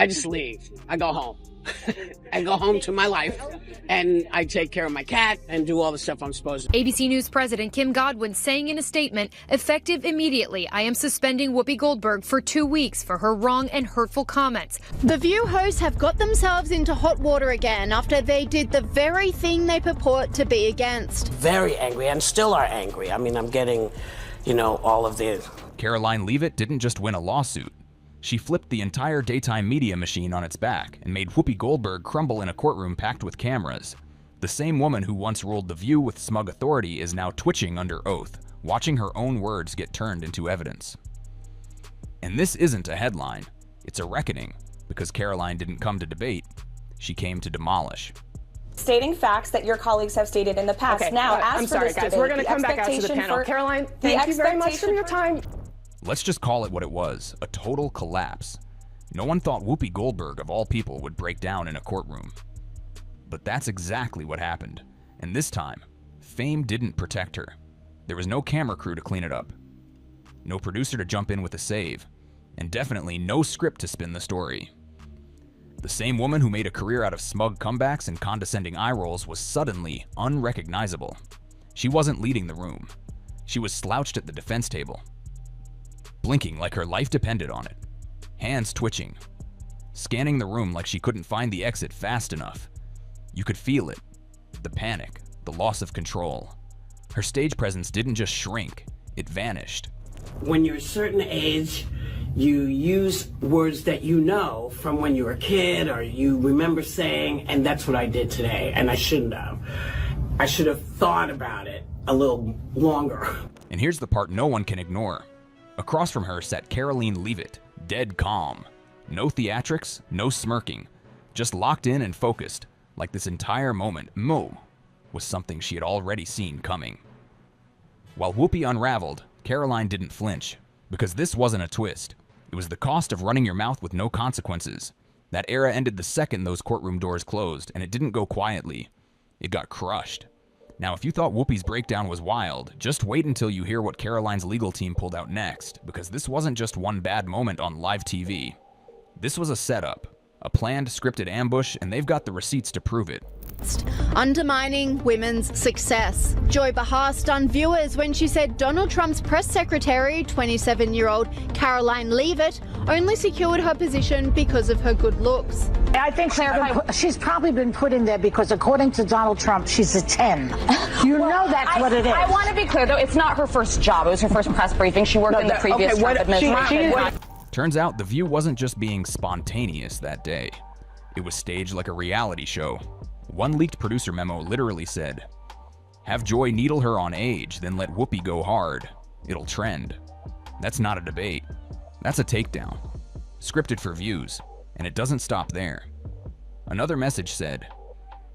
I just leave. I go home. I go home to my life, and I take care of my cat and do all the stuff I'm supposed to. ABC News President Kim Godwin saying in a statement, effective immediately, I am suspending Whoopi Goldberg for 2 weeks for her wrong and hurtful comments. The View hosts have got themselves into hot water again after they did the very thing they purport to be against. Very angry, and still are angry. I mean, I'm getting, all of the... Karoline Leavitt didn't just win a lawsuit. She flipped the entire daytime media machine on its back and made Whoopi Goldberg crumble in a courtroom packed with cameras. The same woman who once ruled The View with smug authority is now twitching under oath, watching her own words get turned into evidence. And this isn't a headline, it's a reckoning, because Karoline didn't come to debate, she came to demolish. Stating facts that your colleagues have stated in the past. Okay, now, as I'm for sorry, this guys. debate, We're going to come back out to the panel. Karoline, thank you very much for your time. Let's just call it what it was, a total collapse. No one thought Whoopi Goldberg, of all people, would break down in a courtroom. But that's exactly what happened. And this time, fame didn't protect her. There was no camera crew to clean it up, no producer to jump in with a save, and definitely no script to spin the story. The same woman who made a career out of smug comebacks and condescending eye rolls was suddenly unrecognizable. She wasn't leading the room. She was slouched at the defense table, blinking like her life depended on it, hands twitching, scanning the room like she couldn't find the exit fast enough. You could feel it, the panic, the loss of control. Her stage presence didn't just shrink, it vanished. When you're a certain age, you use words that you know from when you were a kid or you remember saying, and that's what I did today, and I shouldn't have. I should have thought about it a little longer. And here's the part no one can ignore. Across from her sat Karoline Leavitt, dead calm. No theatrics, no smirking, just locked in and focused, like this entire moment, was something she had already seen coming. While Whoopi unraveled, Karoline didn't flinch, because this wasn't a twist. It was the cost of running your mouth with no consequences. That era ended the second those courtroom doors closed, and it didn't go quietly. It got crushed. Now, if you thought Whoopi's breakdown was wild, just wait until you hear what Karoline's legal team pulled out next, because this wasn't just one bad moment on live TV. This was a setup, a planned, scripted ambush, and they've got the receipts to prove it. Undermining women's success. Joy Behar stunned viewers when she said Donald Trump's press secretary, 27-year-old Karoline Leavitt, only secured her position because of her good looks. I think she's probably been put in there because, according to Donald Trump, she's a 10. You know that's what it is. I want to be clear, though, it's not her first job. It was her first press briefing. She worked in the previous Trump administration. Turns out The View wasn't just being spontaneous that day. It was staged like a reality show. One leaked producer memo literally said, "Have Joy needle her on age, then let Whoopi go hard. It'll trend." That's not a debate. That's a takedown. Scripted for views. And it doesn't stop there. Another message said,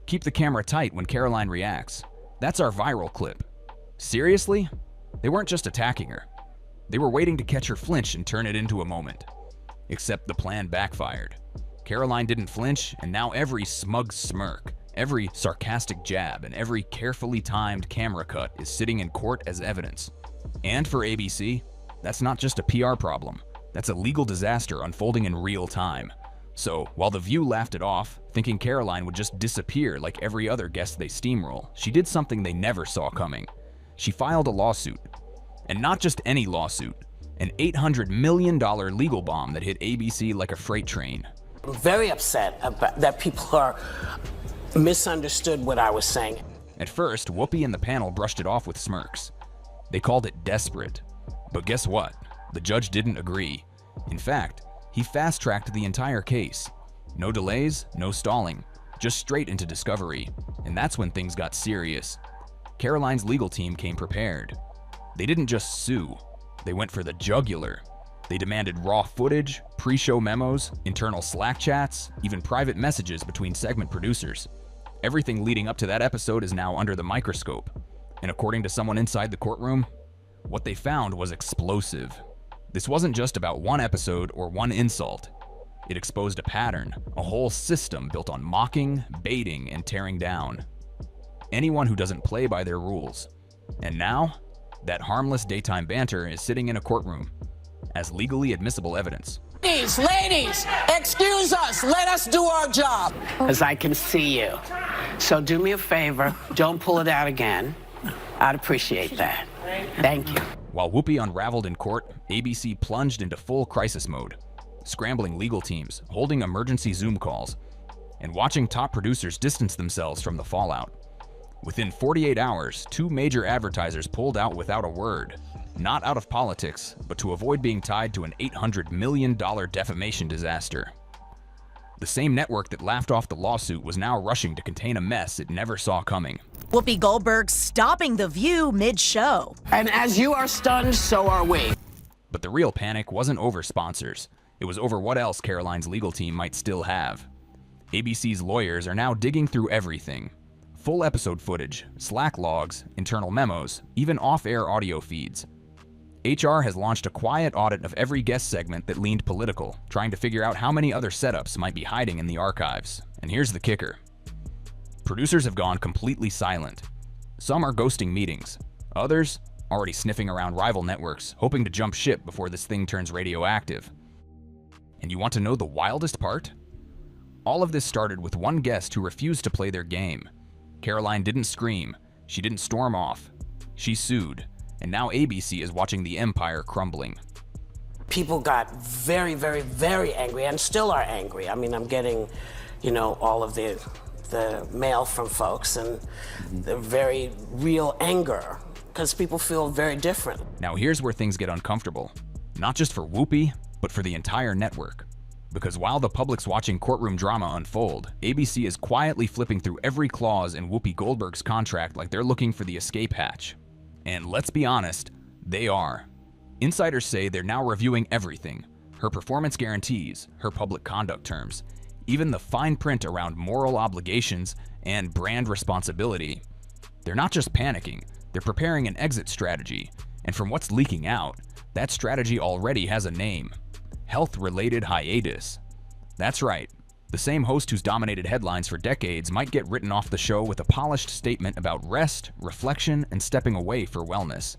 "Keep the camera tight when Karoline reacts. That's our viral clip." Seriously? They weren't just attacking her. They were waiting to catch her flinch and turn it into a moment. Except the plan backfired. Karoline didn't flinch, and now every smug smirk, every sarcastic jab, and every carefully timed camera cut is sitting in court as evidence. And for ABC, that's not just a PR problem. That's a legal disaster unfolding in real time. So, while The View laughed it off, thinking Karoline would just disappear like every other guest they steamroll, she did something they never saw coming. She filed a lawsuit. And not just any lawsuit, an $800 million legal bomb that hit ABC like a freight train. I'm very upset about that people are misunderstood what I was saying. At first, Whoopi and the panel brushed it off with smirks. They called it desperate. But guess what? The judge didn't agree. In fact, he fast-tracked the entire case. No delays, no stalling, just straight into discovery. And that's when things got serious. Karoline's legal team came prepared. They didn't just sue, they went for the jugular. They demanded raw footage, pre-show memos, internal Slack chats, even private messages between segment producers. Everything leading up to that episode is now under the microscope. And according to someone inside the courtroom, what they found was explosive. This wasn't just about one episode or one insult. It exposed a pattern, a whole system built on mocking, baiting, and tearing down anyone who doesn't play by their rules. And now, that harmless daytime banter is sitting in a courtroom as legally admissible evidence. Ladies, excuse us. Let us do our job. Because I can see you. So do me a favor, don't pull it out again. I'd appreciate that. Thank you. While Whoopi unraveled in court, ABC plunged into full crisis mode, scrambling legal teams, holding emergency Zoom calls, and watching top producers distance themselves from the fallout. Within 48 hours, 2 major advertisers pulled out without a word, not out of politics, but to avoid being tied to an $800 million defamation disaster. The same network that laughed off the lawsuit was now rushing to contain a mess it never saw coming. Whoopi Goldberg stopping The View mid-show. And as you are stunned, so are we. But the real panic wasn't over sponsors. It was over what else Karoline's legal team might still have. ABC's lawyers are now digging through everything. Full episode footage, Slack logs, internal memos, even off-air audio feeds. HR has launched a quiet audit of every guest segment that leaned political, trying to figure out how many other setups might be hiding in the archives. And here's the kicker. Producers have gone completely silent. Some are ghosting meetings. Others, already sniffing around rival networks, hoping to jump ship before this thing turns radioactive. And you want to know the wildest part? All of this started with one guest who refused to play their game. Karoline didn't scream. She didn't storm off. She sued. And now ABC is watching the empire crumbling. People got very, very, very angry and still are angry. I mean, I'm getting, all of the mail from folks and the very real anger because people feel very different. Now here's where things get uncomfortable. Not just for Whoopi, but for the entire network. Because while the public's watching courtroom drama unfold, ABC is quietly flipping through every clause in Whoopi Goldberg's contract like they're looking for the escape hatch. And let's be honest, they are. Insiders say they're now reviewing everything. Her performance guarantees, her public conduct terms, even the fine print around moral obligations and brand responsibility. They're not just panicking, they're preparing an exit strategy. And from what's leaking out, that strategy already has a name. Health-related hiatus. That's right. The same host who's dominated headlines for decades might get written off the show with a polished statement about rest, reflection, and stepping away for wellness.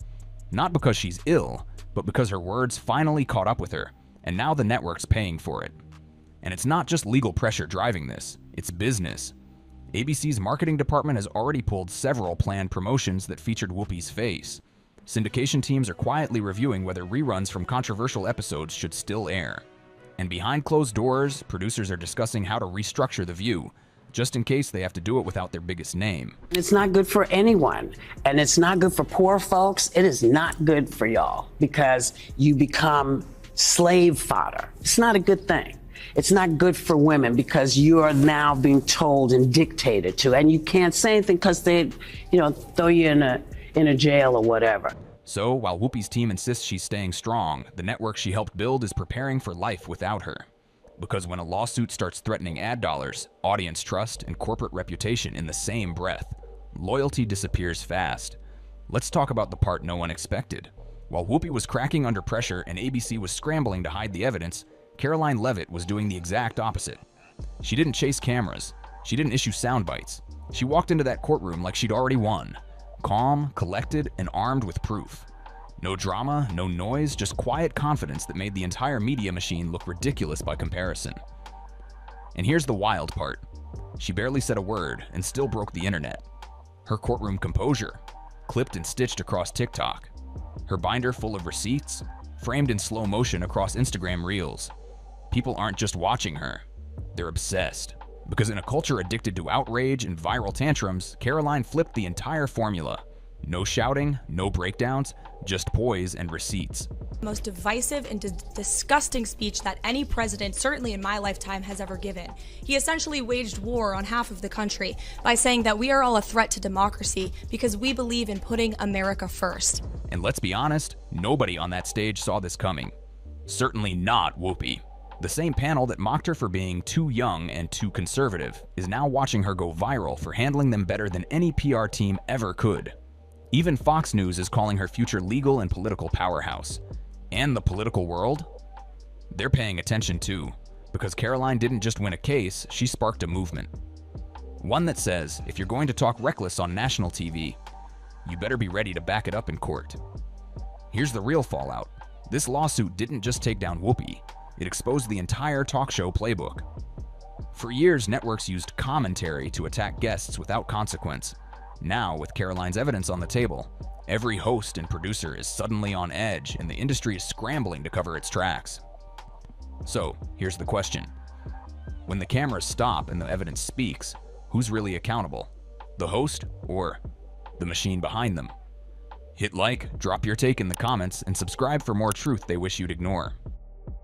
Not because she's ill, but because her words finally caught up with her, and now the network's paying for it. And it's not just legal pressure driving this, it's business. ABC's marketing department has already pulled several planned promotions that featured Whoopi's face. Syndication teams are quietly reviewing whether reruns from controversial episodes should still air. And behind closed doors, producers are discussing how to restructure The View, just in case they have to do it without their biggest name. It's not good for anyone, and it's not good for poor folks. It is not good for y'all because you become slave fodder. It's not a good thing. It's not good for women because you are now being told and dictated to, and you can't say anything because they, throw you in a jail or whatever. So, while Whoopi's team insists she's staying strong, the network she helped build is preparing for life without her. Because when a lawsuit starts threatening ad dollars, audience trust, and corporate reputation in the same breath, loyalty disappears fast. Let's talk about the part no one expected. While Whoopi was cracking under pressure and ABC was scrambling to hide the evidence, Karoline Leavitt was doing the exact opposite. She didn't chase cameras. She didn't issue sound bites. She walked into that courtroom like she'd already won. Calm, collected, and armed with proof. No drama, no noise, just quiet confidence that made the entire media machine look ridiculous by comparison. And here's the wild part. She barely said a word and still broke the internet. Her courtroom composure, clipped and stitched across TikTok. Her binder full of receipts, framed in slow motion across Instagram Reels. People aren't just watching her, they're obsessed. Because in a culture addicted to outrage and viral tantrums, Karoline flipped the entire formula. No shouting, no breakdowns, just poise and receipts. Most divisive and disgusting speech that any president, certainly in my lifetime, has ever given. He essentially waged war on half of the country by saying that we are all a threat to democracy because we believe in putting America first. And let's be honest, nobody on that stage saw this coming. Certainly not Whoopi. The same panel that mocked her for being too young and too conservative is now watching her go viral for handling them better than any PR team ever could. Even Fox News is calling her future legal and political powerhouse. And the political world? They're paying attention too, because Karoline didn't just win a case, she sparked a movement. One that says, if you're going to talk reckless on national TV, you better be ready to back it up in court. Here's the real fallout. This lawsuit didn't just take down Whoopi. It exposed the entire talk show playbook. For years, networks used commentary to attack guests without consequence. Now, with Karoline's evidence on the table, every host and producer is suddenly on edge, and the industry is scrambling to cover its tracks. So, here's the question. When the cameras stop and the evidence speaks, who's really accountable? The host or the machine behind them? Hit like, drop your take in the comments, and subscribe for more truth they wish you'd ignore.